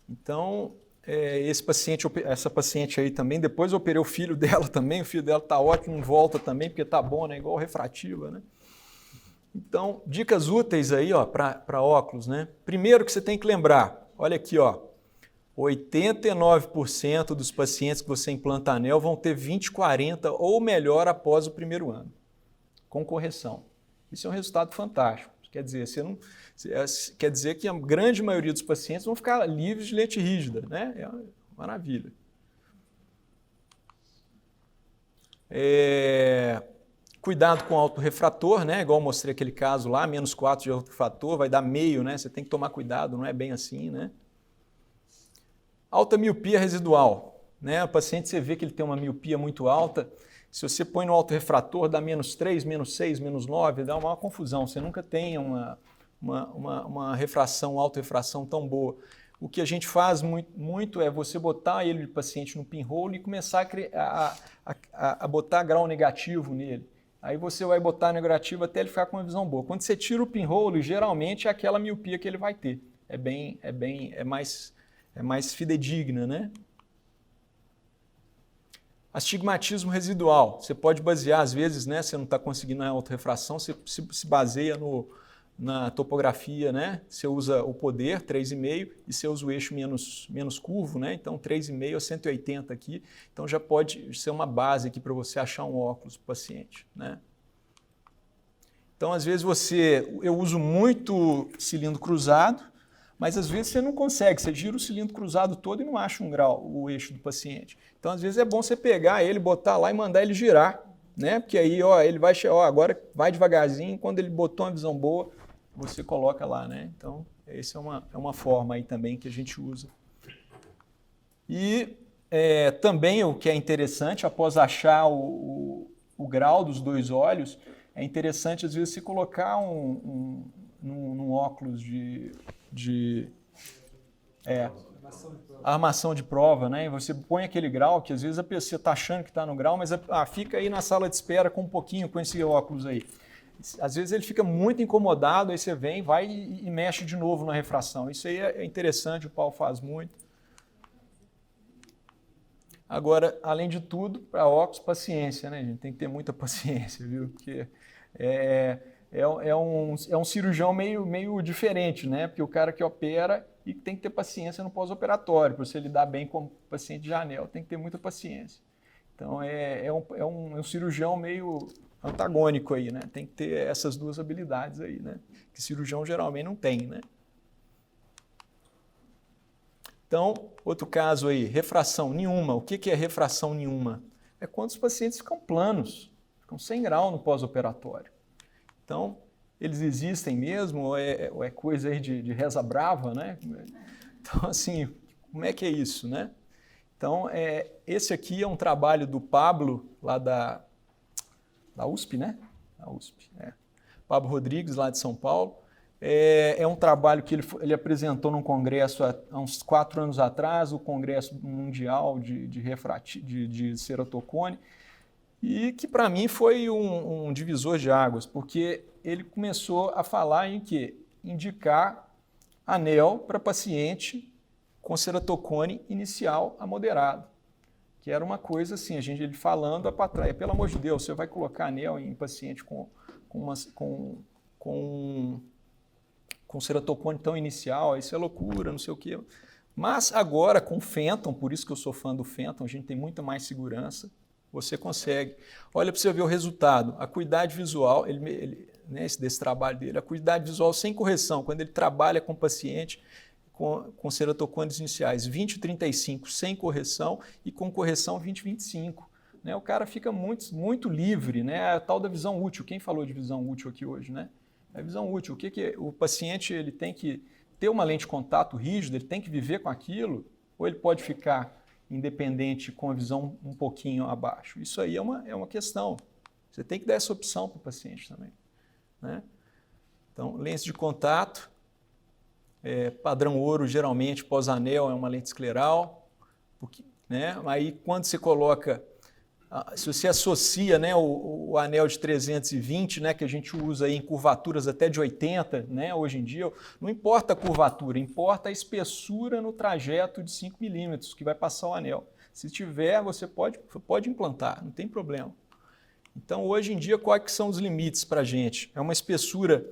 Então, essa paciente aí também, depois eu operei o filho dela também, o filho dela está ótimo, não volta também, porque está bom, né? Igual refrativa, né? Então, dicas úteis aí, ó, para óculos, né? Primeiro que você tem que lembrar, olha aqui, ó, 89% dos pacientes que você implanta anel vão ter 20/40 ou melhor após o primeiro ano, com correção. Isso é um resultado fantástico. Quer dizer, quer dizer que a grande maioria dos pacientes vão ficar livres de lente rígida, né? É uma maravilha. Cuidado com o autorrefrator, né? Igual eu mostrei aquele caso lá, -4 de autorrefrator, vai dar meio, né? Você tem que tomar cuidado, não é bem assim, né? Alta miopia residual, né? O paciente, você vê que ele tem uma miopia muito alta, se você põe no autorrefrator, dá -3, -6, -9, dá uma confusão, você nunca tem uma refração, autorrefração tão boa. O que a gente faz muito é você botar ele, o paciente, no pinhole e começar a botar grau negativo nele. Aí você vai botar negativo até ele ficar com uma visão boa. Quando você tira o pinhole, geralmente é aquela miopia que ele vai ter. É mais fidedigna, né? Astigmatismo residual. Você pode basear, às vezes, né? Você não está conseguindo a autorrefração, você se baseia na topografia, né? Você usa o poder, 3,5, e você usa o eixo menos curvo, né? Então 3,5 a 180 aqui. Então já pode ser uma base aqui para você achar um óculos para o paciente, né? Então, às vezes eu uso muito cilindro cruzado, mas às vezes você não consegue, você gira o cilindro cruzado todo e não acha um grau, o eixo do paciente. Então, às vezes é bom você pegar ele, botar lá e mandar ele girar, né? Porque aí, ele vai, agora vai devagarzinho, quando ele botou uma visão boa, você coloca lá, né? Então, essa é uma forma aí também que a gente usa. E também o que é interessante, após achar o grau dos dois olhos, é interessante, às vezes, se colocar num óculos de armação de prova, né? E você põe aquele grau, que às vezes a pessoa está achando que está no grau, mas fica aí na sala de espera com um pouquinho, com esse óculos aí. Às vezes ele fica muito incomodado, aí você vem, vai e mexe de novo na refração. Isso aí é interessante, o Paulo faz muito. Agora, além de tudo, para óculos, paciência, né, gente? Tem que ter muita paciência, viu? Porque é um cirurgião meio diferente, né? Porque o cara que opera e tem que ter paciência no pós-operatório, para você lidar bem com o paciente de anel, tem que ter muita paciência. Então, é um cirurgião meio antagônico aí, né? Tem que ter essas duas habilidades aí, né? Que cirurgião geralmente não tem, né? Então, outro caso aí, refração nenhuma. O que é refração nenhuma? É quando os pacientes ficam planos, ficam sem grau no pós-operatório. Então, eles existem mesmo ou é coisa aí de reza brava, né? Então, assim, como é que é isso, né? Então, esse aqui é um trabalho do Pablo, lá da USP, né? Da USP, Pablo Rodrigues, lá de São Paulo. É um trabalho que ele apresentou num congresso há uns 4 anos atrás, o Congresso Mundial de Ceratocone, e que para mim foi um divisor de águas, porque ele começou a falar em que indicar anel para paciente com ceratocone inicial a moderado, que era uma coisa assim, ele falando para trás, pelo amor de Deus, você vai colocar anel em paciente com ceratocone tão inicial, isso é loucura, não sei o quê. Mas agora com o Phantom, por isso que eu sou fã do Phantom, a gente tem muita mais segurança, você consegue. Olha para você ver o resultado, a acuidade visual, desse trabalho dele, a acuidade visual sem correção, quando ele trabalha com paciente com ceratocones iniciais 20/35 sem correção e com correção 20/25. Né? O cara fica muito livre, né? A tal da visão útil. Quem falou de visão útil aqui hoje, né? A visão útil, o paciente ele tem que ter uma lente de contato rígida, ele tem que viver com aquilo, ou ele pode ficar independente com a visão um pouquinho abaixo? Isso aí é uma questão. Você tem que dar essa opção para o paciente também, né? Então, lente de contato, padrão ouro, geralmente pós-anel é uma lente escleral, né? Aí quando você coloca, se você associa, né, o anel de 320, né, que a gente usa aí em curvaturas até de 80, né, hoje em dia, não importa a curvatura, importa a espessura no trajeto de 5 milímetros que vai passar o anel. Se tiver, você pode implantar, não tem problema. Então, hoje em dia, quais que são os limites para a gente? É uma espessura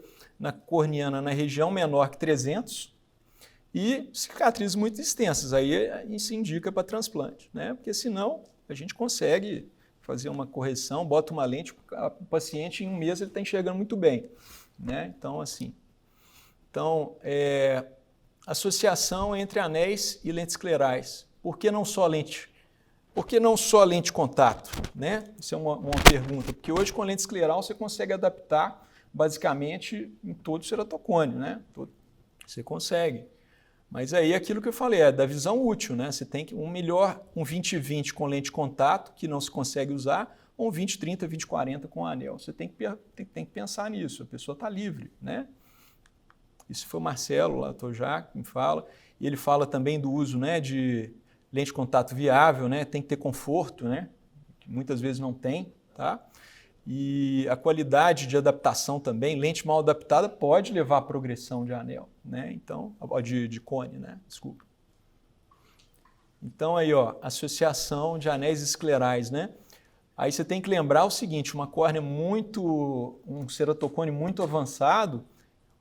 corneana na região menor que 300 e cicatrizes muito extensas. Aí isso indica para transplante, né? Porque senão a gente consegue fazer uma correção, bota uma lente, o paciente em um mês ele está enxergando muito bem. né? Então, assim, associação entre anéis e lentes esclerais. Por que não só lente? Por que não só lente de contato? Né? Isso é uma pergunta, porque hoje com lente escleral você consegue adaptar basicamente em todo o ceratocone, né? Você consegue. Mas aí aquilo que eu falei, é da visão útil, né? Você tem que um 20-20 com lente de contato, que não se consegue usar, ou um 20-30, 20-40 com anel. Você tem que pensar nisso, a pessoa está livre, né? Isso foi o Marcelo Latojá que me fala, e ele fala também do uso, né, de lente de contato viável, né? Tem que ter conforto, né? Que muitas vezes não tem, tá? E a qualidade de adaptação também, lente mal adaptada pode levar à progressão de anel, né? Então, de cone, né? Desculpa. Então aí, ó, associação de anéis esclerais, né? Aí você tem que lembrar o seguinte, um ceratocone muito avançado,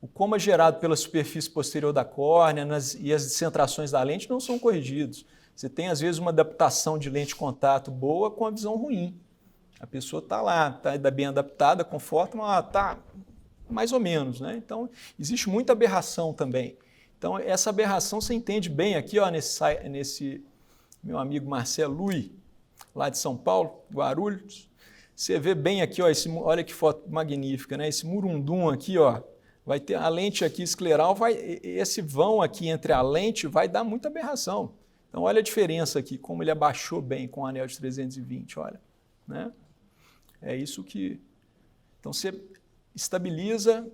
o coma gerado pela superfície posterior da córnea e as descentrações da lente não são corrigidos. Você tem, às vezes, uma adaptação de lente de contato boa com a visão ruim. A pessoa está lá, está bem adaptada, conforto, mas está mais ou menos, né? Então, existe muita aberração também. Então, essa aberração você entende bem aqui, ó, nesse meu amigo Marcelo Luiz, lá de São Paulo, Guarulhos. Você vê bem aqui, ó, olha que foto magnífica, né? Esse murundum aqui, ó, vai ter a lente aqui escleral, esse vão aqui entre a lente vai dar muita aberração. Então, olha a diferença aqui, como ele abaixou bem com o anel de 320, olha, né? É isso que... Então, você estabiliza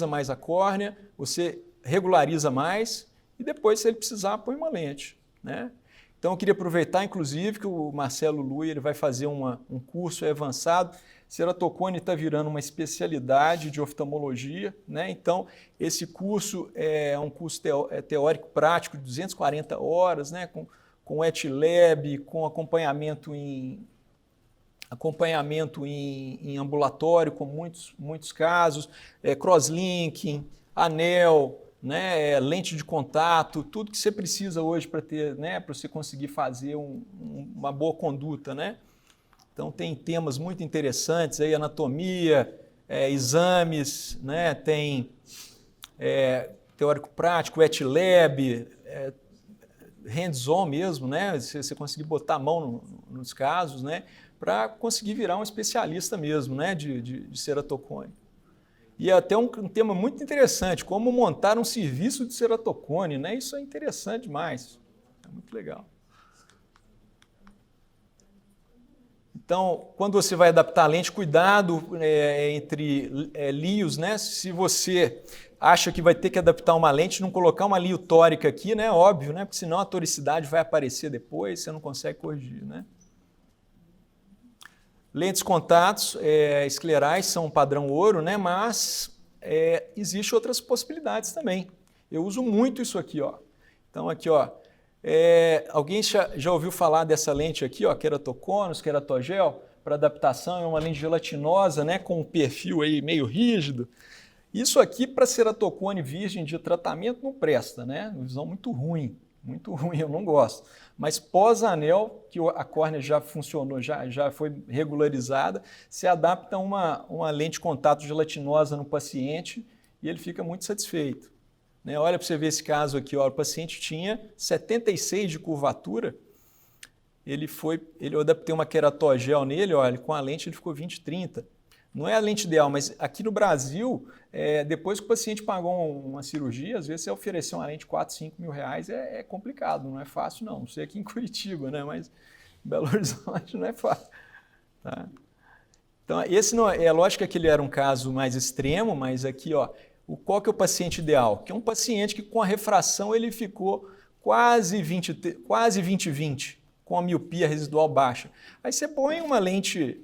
mais a córnea, você regulariza mais e depois, se ele precisar, põe uma lente, né? Então, eu queria aproveitar, inclusive, que o Marcelo Lui ele vai fazer um curso avançado. Ceratocone está virando uma especialidade de oftalmologia, né? Então, esse curso é um curso teórico-prático de 240 horas, né? Com wet lab, com acompanhamento em ambulatório, com muitos casos, crosslinking, anel, né, lente de contato, tudo que você precisa hoje para ter, né, para você conseguir fazer uma boa conduta, né? Então tem temas muito interessantes aí, anatomia, exames, né? Tem teórico prático, wet lab, hands-on mesmo, né? Você conseguir botar a mão nos casos, né? Para conseguir virar um especialista mesmo, né? de ceratocone. E até um tema muito interessante, como montar um serviço de ceratocone, né? Isso é interessante demais, é muito legal. Então, quando você vai adaptar a lente, cuidado entre lios, né? Se você acha que vai ter que adaptar uma lente, não colocar uma lio tórica aqui, né? Óbvio, né? Porque senão a toricidade vai aparecer depois, você não consegue corrigir, né? Lentes contatos esclerais são padrão ouro, né? Mas existem outras possibilidades também. Eu uso muito isso aqui, ó. Então, aqui, ó. Alguém já ouviu falar dessa lente aqui, ó, Keratoconus, Keratogel, para adaptação? É uma lente gelatinosa, né? Com um perfil aí meio rígido. Isso aqui, para ceratocone virgem de tratamento, não presta, né? Visão muito ruim, eu não gosto. Mas pós-anel, que a córnea já funcionou, já foi regularizada, se adapta uma lente de contato gelatinosa no paciente e ele fica muito satisfeito. Né? Olha para você ver esse caso aqui, ó, o paciente tinha 76 de curvatura, eu adaptei uma keratogel nele, olha, com a lente ele ficou 20-30. Não é a lente ideal, mas aqui no Brasil, depois que o paciente pagou uma cirurgia, às vezes você oferecer uma lente de 4, 5 mil reais é complicado, não é fácil não. Não sei aqui em Curitiba, né? Mas em Belo Horizonte não é fácil. Tá? Então, esse não é lógico que aquele era um caso mais extremo, mas aqui, ó, qual que é o paciente ideal? Que é um paciente que com a refração ele ficou quase 20-20, com a miopia residual baixa. Aí você põe uma lente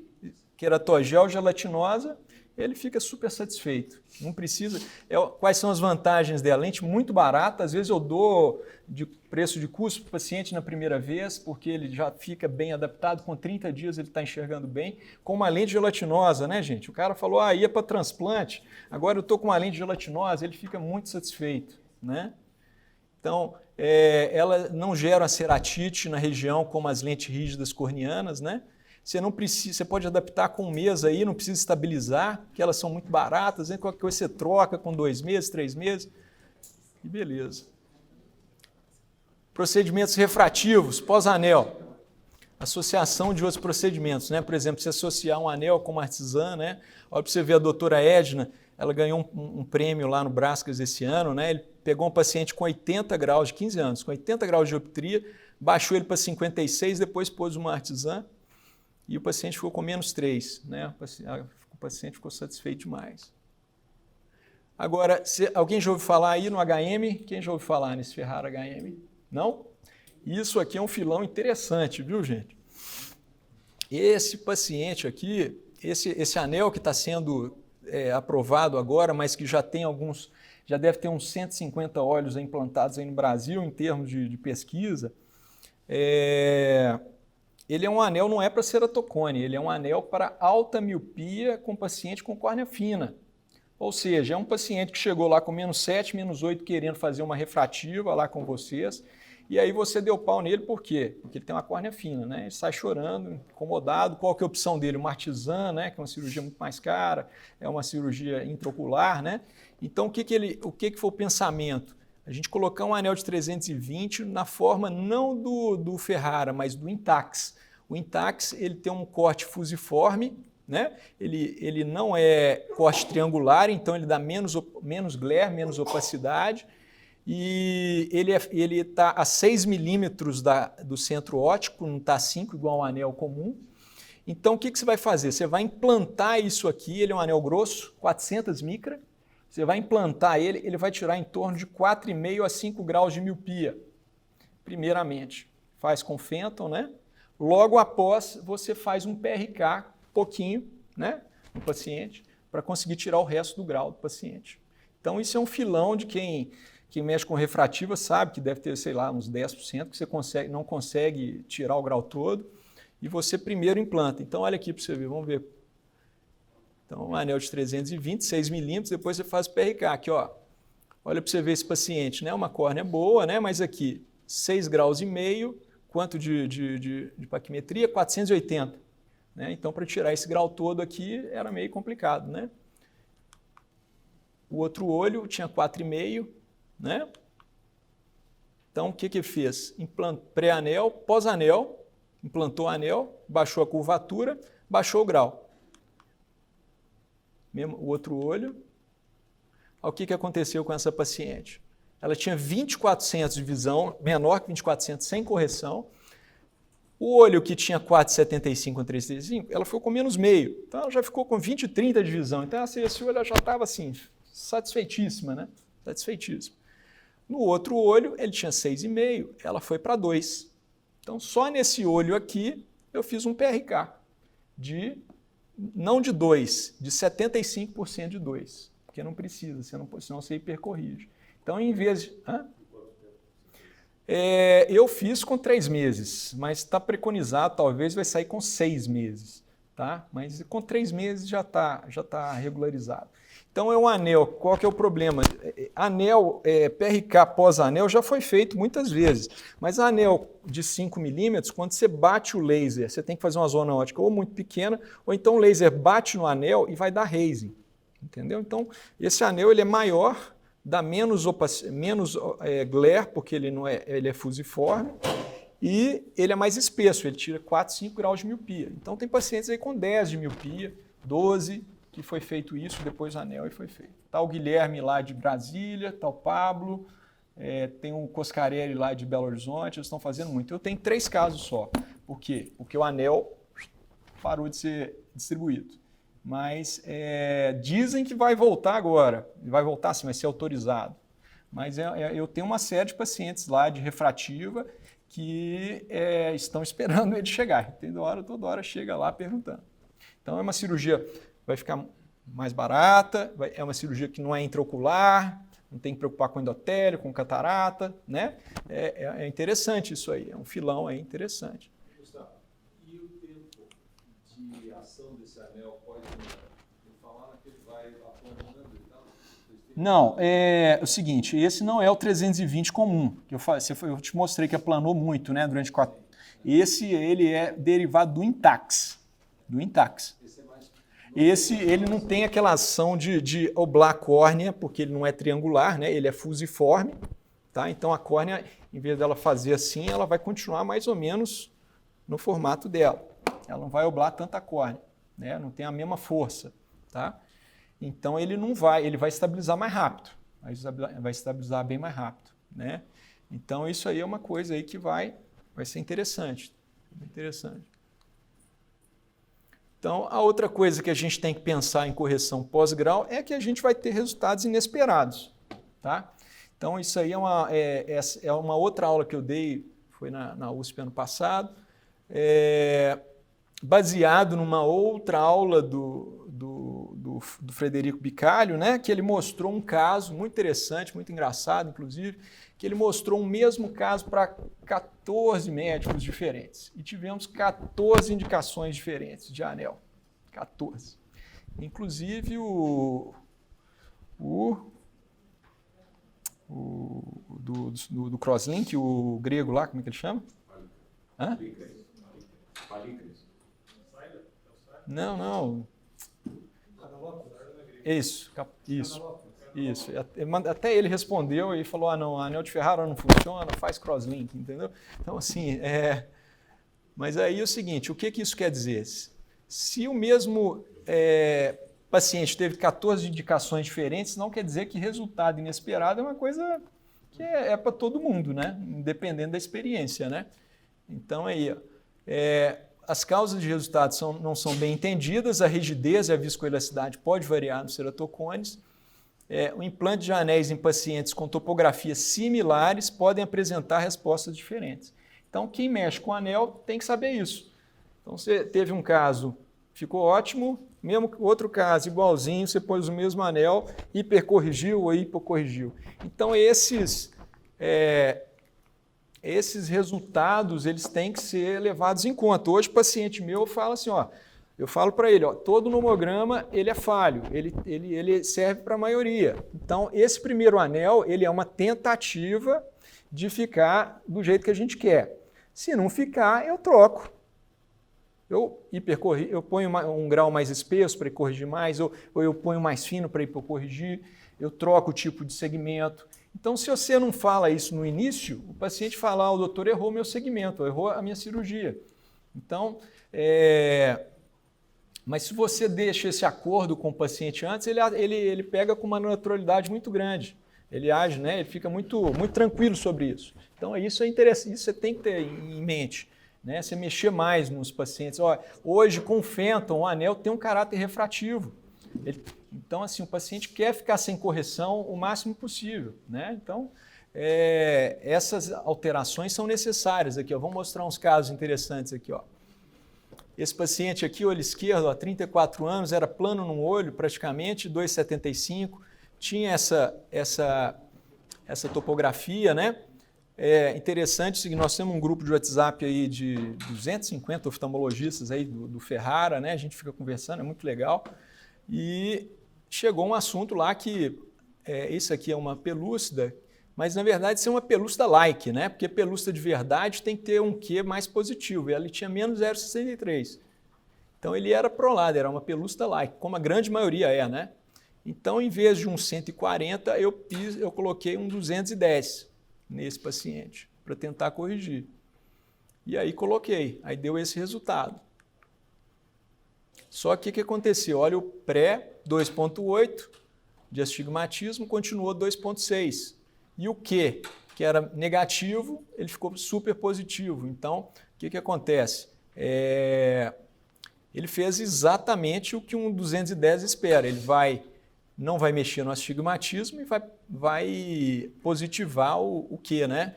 keratogel gelatinosa, ele fica super satisfeito. Não precisa... Quais são as vantagens dela? Lente muito barata, às vezes eu dou de preço de custo para o paciente na primeira vez, porque ele já fica bem adaptado, com 30 dias ele está enxergando bem, com uma lente gelatinosa, né, gente? O cara falou, ia para transplante, agora eu estou com uma lente gelatinosa, ele fica muito satisfeito, né? Então, ela não gera uma ceratite na região como as lentes rígidas corneanas, né? Você não precisa, você pode adaptar com um mês aí, não precisa estabilizar, porque elas são muito baratas, né? Qualquer coisa você troca com 2 meses, 3 meses, e beleza. Procedimentos refrativos, pós-anel. Associação de outros procedimentos, né? Por exemplo, se associar um anel com uma artesã, né? Olha para você ver a doutora Edna, ela ganhou um prêmio lá no Brascas esse ano, né? Ele pegou um paciente com 80 graus, de 15 anos, com 80 graus de dioptria, baixou ele para 56, depois pôs uma artesã e o paciente ficou com -3, né? O paciente ficou satisfeito demais. Agora, alguém já ouviu falar aí no HM? Quem já ouviu falar nesse Ferrara HM? Não? Isso aqui é um filão interessante, viu, gente? Esse paciente aqui, esse anel que está sendo aprovado agora, mas que já tem alguns, já deve ter uns 150 óleos implantados aí no Brasil em termos de pesquisa, ele é um anel, não é para ceratocone, ele é um anel para alta miopia com paciente com córnea fina. Ou seja, é um paciente que chegou lá com -7, -8, querendo fazer uma refrativa lá com vocês, e aí você deu pau nele, por quê? Porque ele tem uma córnea fina, né? Ele sai chorando, incomodado. Qual que é a opção dele? Uma artesã, né? Que é uma cirurgia muito mais cara, é uma cirurgia intraocular, né? Então, o que foi o pensamento? A gente colocar um anel de 320 na forma não do Ferrara, mas do Intax. O Intax, ele tem um corte fusiforme, né? Ele não é corte triangular, então ele dá menos glare, menos opacidade, e ele está a 6 milímetros do centro óptico, não está 5 igual um anel comum. Então, o que você vai fazer? Você vai implantar isso aqui, ele é um anel grosso, 400 micra, você vai implantar ele, ele vai tirar em torno de 4,5 a 5 graus de miopia, primeiramente. Faz com Fenton, né? Logo após, você faz um PRK, pouquinho, né, no paciente, para conseguir tirar o resto do grau do paciente. Então, isso é um filão de quem mexe com refrativa sabe que deve ter, sei lá, uns 10% que você não consegue tirar o grau todo e você primeiro implanta. Então, olha aqui para você ver, vamos ver. Então, um anel de 320, 6 milímetros, depois você faz o PRK. Aqui, ó, olha para você ver esse paciente, né? Uma córnea boa, né? Mas aqui, 6 graus e meio, quanto de paquimetria? 480. Né? Então, para tirar esse grau todo aqui, era meio complicado, né? O outro olho tinha 4,5, né? Então, o que fez? Pré-anel, pós-anel, implantou o anel, baixou a curvatura, baixou o grau. O outro olho. Olha o que aconteceu com essa paciente. Ela tinha 2400 de visão, menor que 2400, sem correção. O olho que tinha 4,75 a 3,35, ela ficou com -0,5. Então, ela já ficou com 20, 30 de visão. Então, esse olho já estava assim, satisfeitíssima, né? Satisfeitíssima. No outro olho, ele tinha 6,5, ela foi para 2. Então, só nesse olho aqui, eu fiz um PRK não de 2, de 75% de 2. Porque não precisa, senão você hipercorrige. Então, em vez de... eu fiz com 3 meses, mas está preconizado, talvez vai sair com 6 meses. Tá? Mas com 3 meses já tá regularizado. Então é um anel, qual que é o problema? Anel, PRK pós-anel já foi feito muitas vezes, mas anel de 5 milímetros, quando você bate o laser, você tem que fazer uma zona óptica ou muito pequena, ou então o laser bate no anel e vai dar raising, entendeu? Então esse anel ele é maior, dá menos glare, porque ele é fusiforme, e ele é mais espesso, ele tira 4, 5 graus de miopia. Então tem pacientes aí com 10 de miopia, 12, que foi feito isso, depois o anel e foi feito. Tá o Guilherme lá de Brasília, tá o Pablo, tem o Coscarelli lá de Belo Horizonte, eles estão fazendo muito. Eu tenho 3 casos só. Por quê? Porque o anel parou de ser distribuído. Mas dizem que vai voltar agora, vai voltar sim, vai ser autorizado. Mas eu tenho uma série de pacientes lá de refrativa que estão esperando ele chegar. Toda hora chega lá perguntando. Então é uma cirurgia, vai ficar mais barata, é uma cirurgia que não é intraocular, não tem que preocupar com endotélio, com catarata, né? É interessante isso aí, é um filão aí interessante. Gustavo, e o tempo de ação desse anel pode falar que ele vai aplanando e tal? Não, é o seguinte, esse não é o 320 comum, que eu te mostrei que aplanou muito, né, durante 4... Ele é derivado do Intax. Esse, ele não tem aquela ação de oblar a córnea, porque ele não é triangular, né? Ele é fusiforme, tá? Então a córnea, em vez dela fazer assim, ela vai continuar mais ou menos no formato dela. Ela não vai oblar tanta córnea, né? Não tem a mesma força, tá? Então ele vai estabilizar mais rápido, vai estabilizar bem mais rápido, né? Então isso aí é uma coisa aí que vai ser interessante, interessante. Então, a outra coisa que a gente tem que pensar em correção pós-grau é que a gente vai ter resultados inesperados, tá? Então, isso aí é uma outra aula que eu dei, foi na USP ano passado, baseado numa outra aula do Frederico Bicalho, né, que ele mostrou um caso muito interessante, muito engraçado, inclusive, que ele mostrou o mesmo caso para 14 médicos diferentes. E tivemos 14 indicações diferentes de anel. 14. Inclusive do crosslink, o grego lá, como é que ele chama? Palicres. Não. Isso. Até ele respondeu e falou, não, anel de Ferrara não funciona, faz crosslink, entendeu? Então, assim, mas aí é o seguinte, o que isso quer dizer? Se o mesmo paciente teve 14 indicações diferentes, não quer dizer que resultado inesperado é uma coisa que é para todo mundo, né? Dependendo da experiência, né? Então, aí, as causas de resultado não são bem entendidas, a rigidez e a viscoelasticidade pode variar nos ceratocones. O implante de anéis em pacientes com topografias similares podem apresentar respostas diferentes. Então, quem mexe com anel tem que saber isso. Então, você teve um caso, ficou ótimo, mesmo outro caso igualzinho, você pôs o mesmo anel, hipercorrigiu ou hipocorrigiu. Então, esses resultados eles têm que ser levados em conta. Hoje, o paciente meu fala assim, eu falo para ele, todo nomograma ele é falho, ele serve para a maioria. Então, esse primeiro anel ele é uma tentativa de ficar do jeito que a gente quer. Se não ficar, eu troco. Eu ponho um grau mais espesso para corrigir mais, ou eu ponho mais fino para hipocorrigir, eu troco o tipo de segmento. Então, se você não fala isso no início, o paciente fala, o doutor errou meu segmento, errou a minha cirurgia. Então, mas se você deixa esse acordo com o paciente antes, ele pega com uma naturalidade muito grande. Ele age, né? Ele fica muito tranquilo sobre isso. Então, isso é interessante, isso você tem que ter em mente. Né? Você mexer mais nos pacientes. Hoje, com o Fenton, o anel tem um caráter refrativo. Então, assim, o paciente quer ficar sem correção o máximo possível. Né? Então, essas alterações são necessárias. Aqui, vamos mostrar uns casos interessantes aqui. Esse paciente aqui, olho esquerdo, 34 anos, era plano no olho, praticamente, 2,75, tinha essa topografia, né? Interessante que nós temos um grupo de WhatsApp aí de 250 oftalmologistas aí do Ferrara, né? A gente fica conversando, é muito legal. E chegou um assunto lá que isso aqui é uma pelúcida, mas na verdade isso é uma pelúcida like, né? Porque pelúcida de verdade tem que ter um Q mais positivo, e ele tinha menos 0,63. Então ele era prolado, era uma pelúcida like, como a grande maioria né? Então, em vez de um 140, eu coloquei um 210 nesse paciente, para tentar corrigir. E aí coloquei, aí deu esse resultado. Só que o que aconteceu? Olha, o pré 2,8 de astigmatismo continuou 2,6. E o Q, que era negativo, ele ficou super positivo. Então, o que acontece? Ele fez exatamente o que um 210 espera. Ele não vai mexer no astigmatismo e vai positivar o Q, né?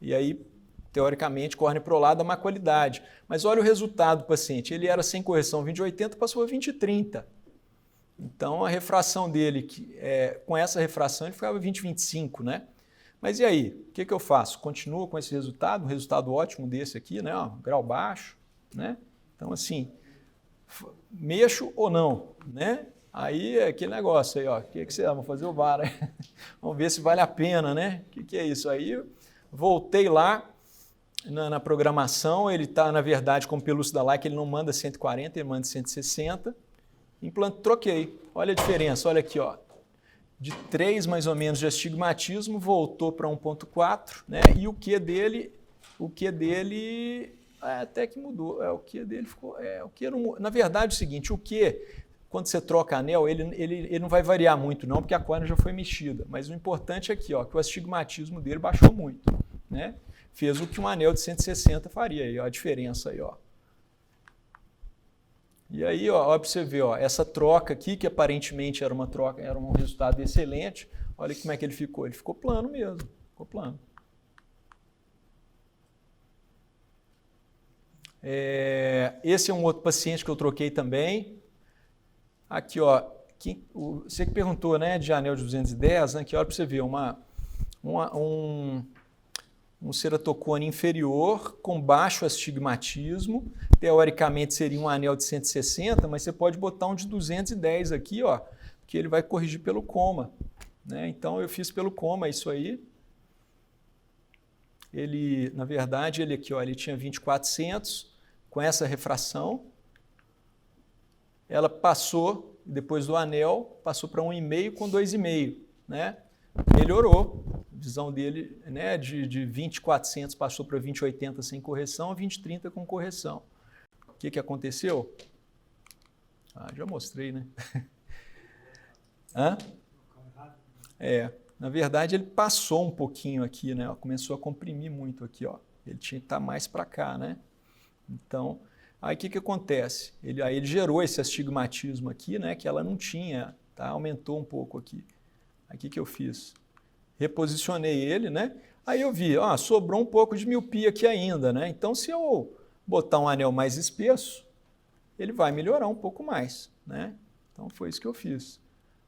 E aí, teoricamente, córnea prolada, má qualidade. Mas olha o resultado do paciente. Ele era sem correção 20/80, passou a 20/30. Então, a refração dele, com essa refração, ele ficava 20/25, né? Mas e aí? O que eu faço? Continuo com esse resultado, um resultado ótimo desse aqui, né? Grau baixo, né? Então, assim, mexo ou não, né? Aí é aquele negócio aí, o que você vamos fazer o VAR, né? Vamos ver se vale a pena, né? O que é isso? Aí voltei lá, na programação, ele está, na verdade, como pelúcio da Leica, ele não manda 140, ele manda 160. Troquei. Olha a diferença, olha aqui, ó. De 3 mais ou menos de astigmatismo, voltou para 1.4, né? E o Q dele até que mudou. O Q dele ficou. O Q não, na verdade, é o seguinte, o Q, quando você troca anel, ele não vai variar muito, não, porque a córnea já foi mexida. Mas o importante é aqui, ó, que o astigmatismo dele baixou muito, né? Fez o que um anel de 160 faria aí, ó, a diferença aí, ó. E aí, ó, para você ver, ó, essa troca aqui, que aparentemente era uma troca, era um resultado excelente, olha como é que ele ficou plano mesmo, ficou plano. Esse é um outro paciente que eu troquei também. Aqui, ó, você que perguntou, né, de anel de 210, né, que olha para você ver, um ceratocone inferior com baixo astigmatismo, teoricamente seria um anel de 160, mas você pode botar um de 210 aqui, ó, que ele vai corrigir pelo coma, né? Então eu fiz pelo coma isso aí. Ele, na verdade, ele aqui, ó, ele tinha 2400 com essa refração. Ela passou, depois do anel, passou para 1,5 com 2,5, né? Melhorou. A visão dele, né, de 20/400 passou para 20/80 sem correção, 20/30 com correção. O que aconteceu? Já mostrei, né? Hã? Na verdade, ele passou um pouquinho aqui, né? Começou a comprimir muito aqui, ó. Ele tinha que estar mais para cá, né? Então, aí o que acontece? Aí ele gerou esse astigmatismo aqui, né? Que ela não tinha, tá? Aumentou um pouco aqui. Aí o que eu fiz? Reposicionei ele, né? Aí eu vi, ó, sobrou um pouco de miopia aqui ainda, né? Então, se eu botar um anel mais espesso, ele vai melhorar um pouco mais, né? Então, foi isso que eu fiz.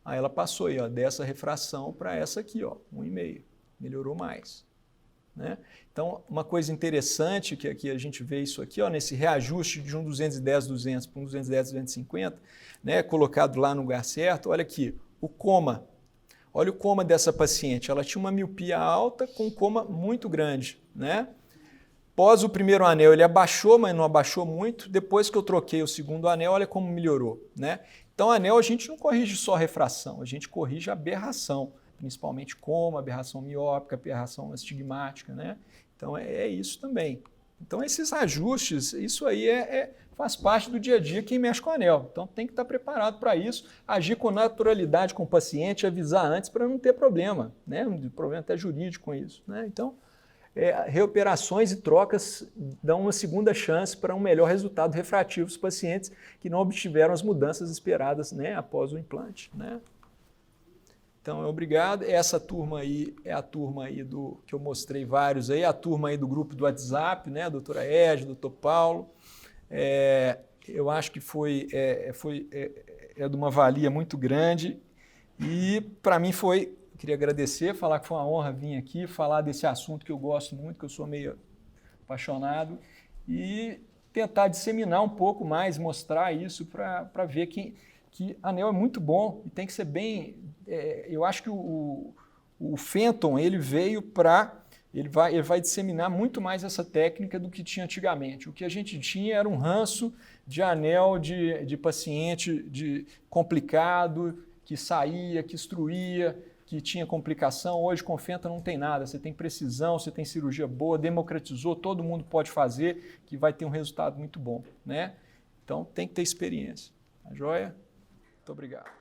Aí ela passou aí, ó, dessa refração para essa aqui, ó, 1,5. Melhorou mais, né? Então, uma coisa interessante que aqui a gente vê isso aqui, ó, nesse reajuste de um 210/200 para um 210/250, né, colocado lá no lugar certo, olha aqui, o coma. Olha o coma dessa paciente, ela tinha uma miopia alta com um coma muito grande, né? Pós o primeiro anel, ele abaixou, mas não abaixou muito. Depois que eu troquei o segundo anel, olha como melhorou, né? Então, anel a gente não corrige só a refração, a gente corrige a aberração, principalmente coma, aberração miópica, aberração astigmática, né? Então, é isso também. Então, esses ajustes, isso aí faz parte do dia a dia quem mexe com anel. Então, tem que estar preparado para isso, agir com naturalidade com o paciente, avisar antes para não ter problema, né? Um problema até jurídico com isso, né? Então, reoperações e trocas dão uma segunda chance para um melhor resultado refrativo dos pacientes que não obtiveram as mudanças esperadas, né, após o implante, né? Então, obrigado. Essa turma aí é a turma aí que eu mostrei vários aí, a turma aí do grupo do WhatsApp, né, a doutora Ed, doutor Paulo. Eu acho que foi de uma valia muito grande e para mim queria agradecer, falar que foi uma honra vir aqui, falar desse assunto que eu gosto muito, que eu sou meio apaixonado e tentar disseminar um pouco mais, mostrar isso para ver que anel é muito bom e tem que ser bem... eu acho que o Fenton, ele veio para... Ele vai disseminar muito mais essa técnica do que tinha antigamente. O que a gente tinha era um ranço de anel de paciente complicado, que saía, que instruía, que tinha complicação. Hoje com o Fenton não tem nada. Você tem precisão, você tem cirurgia boa, democratizou, todo mundo pode fazer, que vai ter um resultado muito bom, né? Então tem que ter experiência. Tá joia? Muito obrigado.